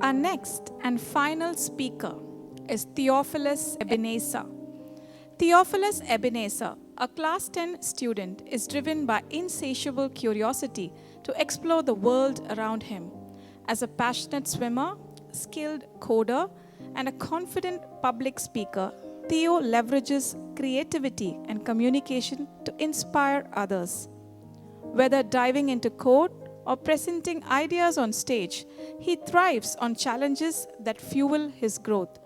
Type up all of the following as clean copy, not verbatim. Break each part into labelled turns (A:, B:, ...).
A: Our next and final speaker is Theophilus Ebenezer. Theophilus Ebenezer, a class 10 student, is driven by insatiable curiosity to explore the world around him. As a passionate swimmer, skilled coder, and a confident public speaker, Theo leverages creativity and communication to inspire others. Whether diving into code or presenting ideas on stage, he thrives on challenges that fuel his growth.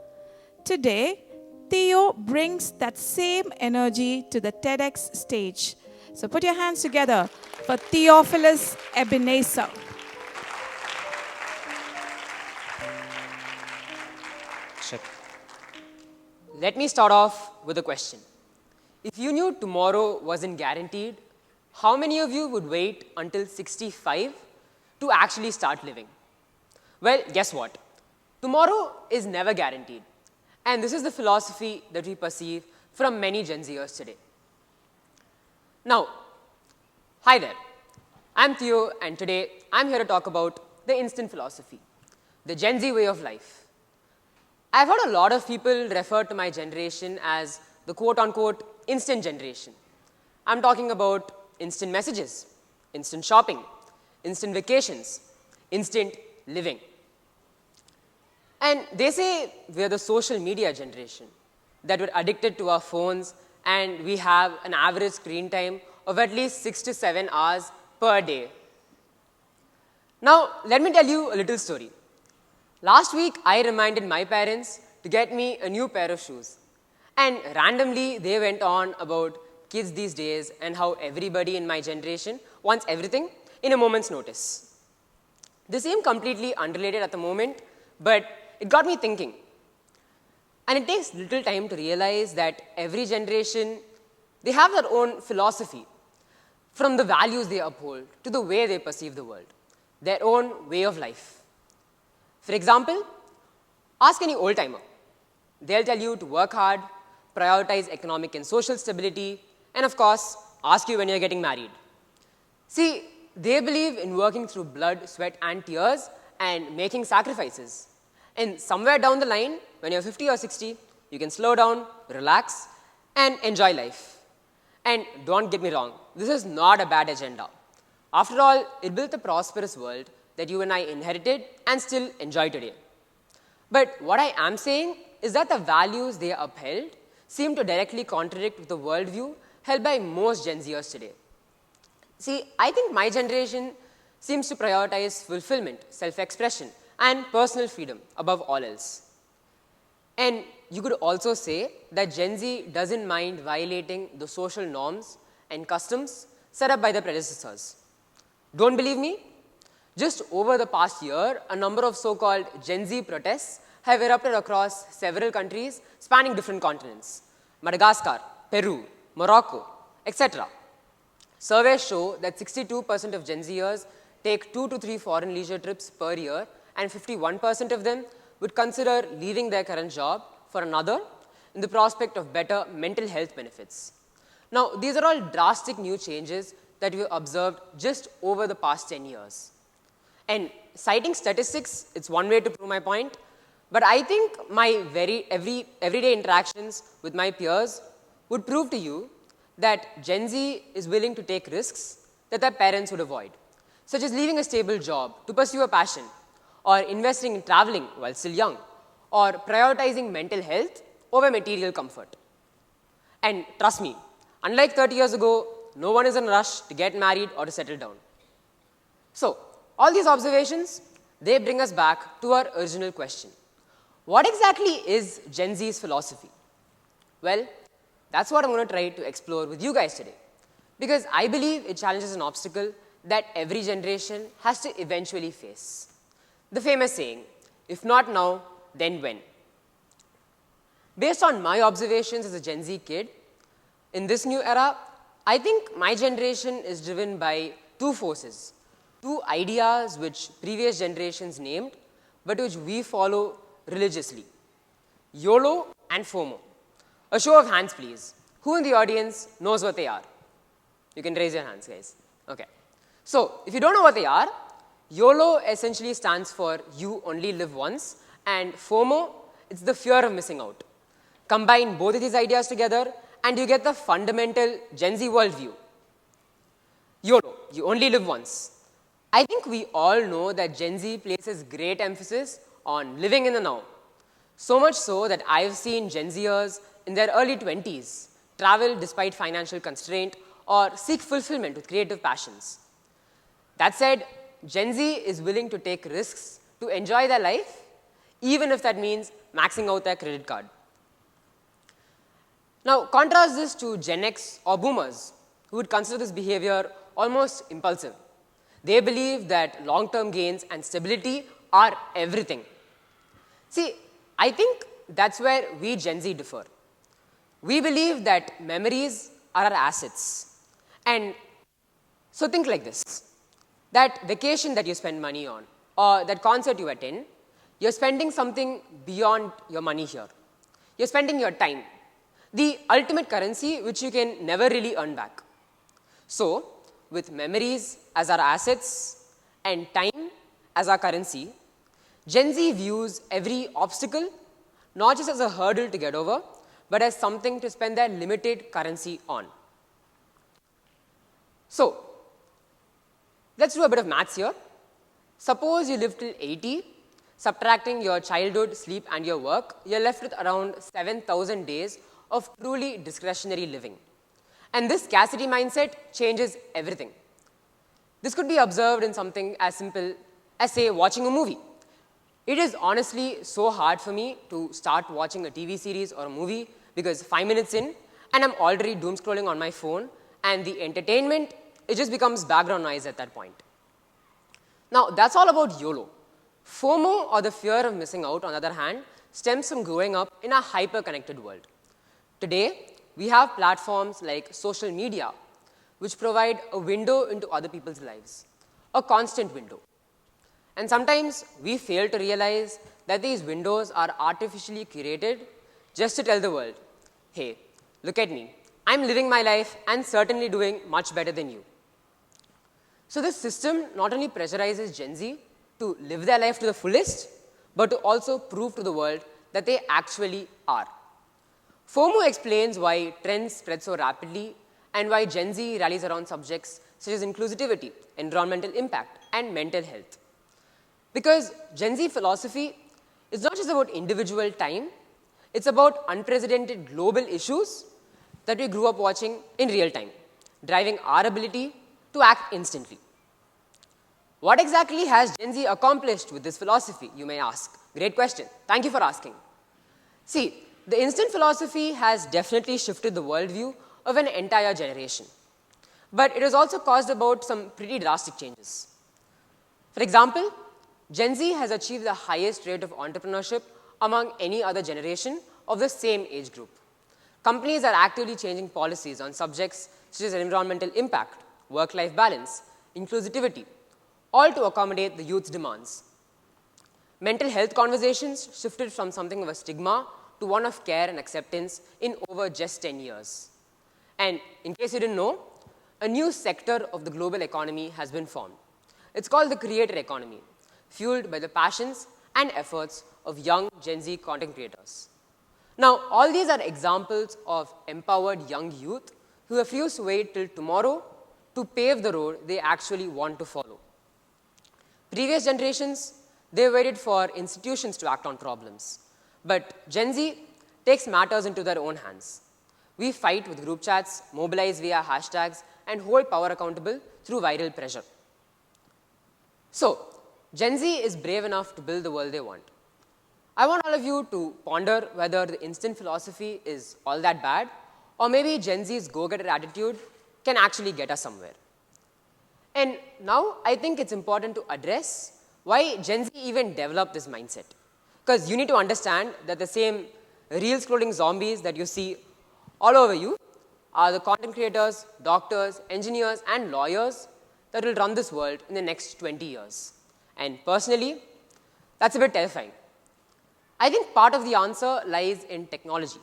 A: Today, Theo brings that same energy to the TEDx stage. So put your hands together for Theophilus Ebenezer.
B: Check. Let me start off with a question. If you knew tomorrow wasn't guaranteed, how many of you would wait until 65 to actually start living? Well, guess what? Tomorrow is never guaranteed. And this is the philosophy that we perceive from many Gen Zers today. Now, hi there. I'm Theo, and today I'm here to talk about the instant philosophy, the Gen Z way of life. I've heard a lot of people refer to my generation as the quote-unquote instant generation. I'm talking about instant messages, instant shopping, instant vacations, instant living. And they say we're the social media generation, that we're addicted to our phones and we have an average screen time of at least 6 to 7 hours per day. Now, let me tell you a little story. Last week, I reminded my parents to get me a new pair of shoes. And randomly, they went on about kids these days and how everybody in my generation wants everything in a moment's notice. This seemed completely unrelated at the moment, but it got me thinking. And it takes little time to realize that every generation, they have their own philosophy, from the values they uphold to the way they perceive the world, their own way of life. For example, ask any old-timer. They'll tell you to work hard, prioritize economic and social stability, and of course, ask you when you're getting married. See, they believe in working through blood, sweat, and tears and making sacrifices. And somewhere down the line, when you're 50 or 60, you can slow down, relax, and enjoy life. And don't get me wrong, this is not a bad agenda. After all, it built a prosperous world that you and I inherited and still enjoy today. But what I am saying is that the values they upheld seem to directly contradict with the worldview held by most Gen Zers today. See, I think my generation seems to prioritize fulfillment, self-expression, and personal freedom above all else. And you could also say that Gen Z doesn't mind violating the social norms and customs set up by their predecessors. Don't believe me? Just over the past year, a number of so-called Gen Z protests have erupted across several countries spanning different continents: Madagascar, Peru, Morocco, etc. Surveys show that 62% of Gen Zers take 2 to 3 foreign leisure trips per year, and 51% of them would consider leaving their current job for another in the prospect of better mental health benefits. Now, these are all drastic new changes that we've observed just over the past 10 years. And citing statistics, it's one way to prove my point, but I think my everyday interactions with my peers would prove to you that Gen Z is willing to take risks that their parents would avoid, such as leaving a stable job to pursue a passion, or investing in traveling while still young, or prioritizing mental health over material comfort. And trust me, unlike 30 years ago, no one is in a rush to get married or to settle down. So, all these observations, they bring us back to our original question. What exactly is Gen Z's philosophy? Well, that's what I'm going to try to explore with you guys today, because I believe it challenges an obstacle that every generation has to eventually face. The famous saying, if not now, then when? Based on my observations as a Gen Z kid, in this new era, I think my generation is driven by two forces, two ideas which previous generations named, but which we follow religiously: YOLO and FOMO. A show of hands, please. Who in the audience knows what they are? You can raise your hands, guys. Okay. So, if you don't know what they are, YOLO essentially stands for you only live once, and FOMO, it's the fear of missing out. Combine both of these ideas together and you get the fundamental Gen Z worldview. YOLO, you only live once. I think we all know that Gen Z places great emphasis on living in the now. So much so that I've seen Gen Zers in their early 20s travel despite financial constraint or seek fulfillment with creative passions. That said, Gen Z is willing to take risks to enjoy their life, even if that means maxing out their credit card. Now, contrast this to Gen X or Boomers, who would consider this behavior almost impulsive. They believe that long-term gains and stability are everything. See, I think that's where we Gen Z differ. We believe that memories are our assets. And so think like this. That vacation that you spend money on, or that concert you attend, you're spending something beyond your money here. You're spending your time, the ultimate currency which you can never really earn back. So, with memories as our assets and time as our currency, Gen Z views every obstacle not just as a hurdle to get over, but as something to spend their limited currency on. So, let's do a bit of maths here. Suppose you live till 80, subtracting your childhood, sleep, and your work, you're left with around 7,000 days of truly discretionary living. And this scarcity mindset changes everything. This could be observed in something as simple as, say, watching a movie. It is honestly so hard for me to start watching a TV series or a movie because 5 minutes in, and I'm already doom scrolling on my phone, and the entertainment, it just becomes background noise at that point. Now, that's all about YOLO. FOMO, or the fear of missing out, on the other hand, stems from growing up in a hyper-connected world. Today, we have platforms like social media, which provide a window into other people's lives, a constant window. And sometimes we fail to realize that these windows are artificially curated just to tell the world, hey, look at me. I'm living my life and certainly doing much better than you. So this system not only pressurizes Gen Z to live their life to the fullest, but to also prove to the world that they actually are. FOMO explains why trends spread so rapidly and why Gen Z rallies around subjects such as inclusivity, environmental impact, and mental health. Because Gen Z philosophy is not just about individual time, it's about unprecedented global issues that we grew up watching in real time, driving our ability to act instantly. What exactly has Gen Z accomplished with this philosophy, you may ask? Great question. Thank you for asking. See, the instant philosophy has definitely shifted the worldview of an entire generation. But it has also caused about some pretty drastic changes. For example, Gen Z has achieved the highest rate of entrepreneurship among any other generation of the same age group. Companies are actively changing policies on subjects such as environmental impact, work-life balance, inclusivity, all to accommodate the youth's demands. Mental health conversations shifted from something of a stigma to one of care and acceptance in over just 10 years. And in case you didn't know, a new sector of the global economy has been formed. It's called the creator economy, fueled by the passions and efforts of young Gen Z content creators. Now, all these are examples of empowered young youth who refuse to wait till tomorrow to pave the road they actually want to follow. Previous generations, they waited for institutions to act on problems. But Gen Z takes matters into their own hands. We fight with group chats, mobilize via hashtags, and hold power accountable through viral pressure. So, Gen Z is brave enough to build the world they want. I want all of you to ponder whether the instant philosophy is all that bad, or maybe Gen Z's go-getter attitude can actually get us somewhere. And now, I think it's important to address why Gen Z even developed this mindset. Because you need to understand that the same reel-scrolling zombies that you see all over you are the content creators, doctors, engineers, and lawyers that will run this world in the next 20 years. And personally, that's a bit terrifying. I think part of the answer lies in technology.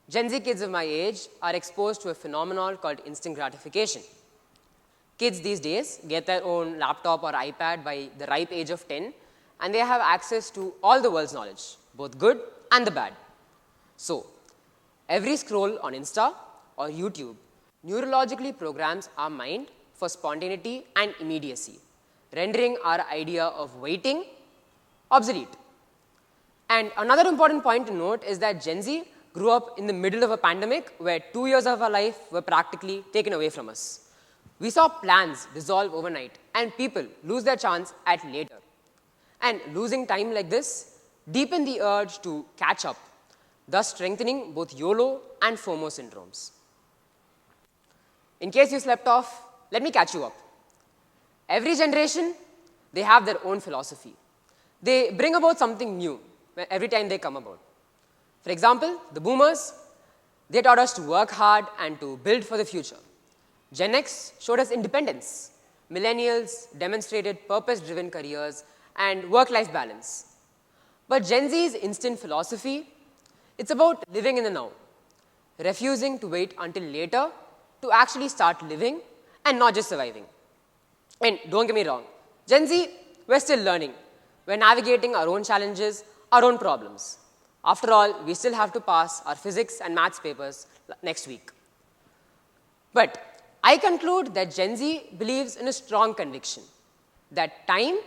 B: Gen Z kids of my age are exposed to a phenomenon called instant gratification. Kids these days get their own laptop or iPad by the ripe age of 10, and they have access to all the world's knowledge, both good and the bad. So, every scroll on Insta or YouTube neurologically programs our mind for spontaneity and immediacy, rendering our idea of waiting obsolete. And another important point to note is that Gen Z grew up in the middle of a pandemic where 2 years of our life were practically taken away from us. We saw plans dissolve overnight and people lose their chance at later. And losing time like this deepened the urge to catch up, thus strengthening both YOLO and FOMO syndromes. In case you slept off, let me catch you up. Every generation, they have their own philosophy. They bring about something new every time they come about. For example, the boomers, they taught us to work hard and to build for the future. Gen X showed us independence. Millennials demonstrated purpose-driven careers and work-life balance. But Gen Z's instant philosophy, it's about living in the now, refusing to wait until later to actually start living and not just surviving. And don't get me wrong, Gen Z, we're still learning. We're navigating our own challenges, our own problems. After all, we still have to pass our physics and maths papers next week. But I conclude that Gen Z believes in a strong conviction that time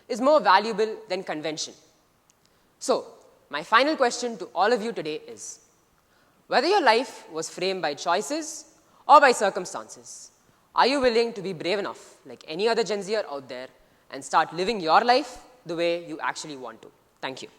B: is more valuable than convention. So, my final question to all of you today is, whether your life was framed by choices or by circumstances, are you willing to be brave enough, like any other Gen Zer out there, and start living your life the way you actually want to? Thank you.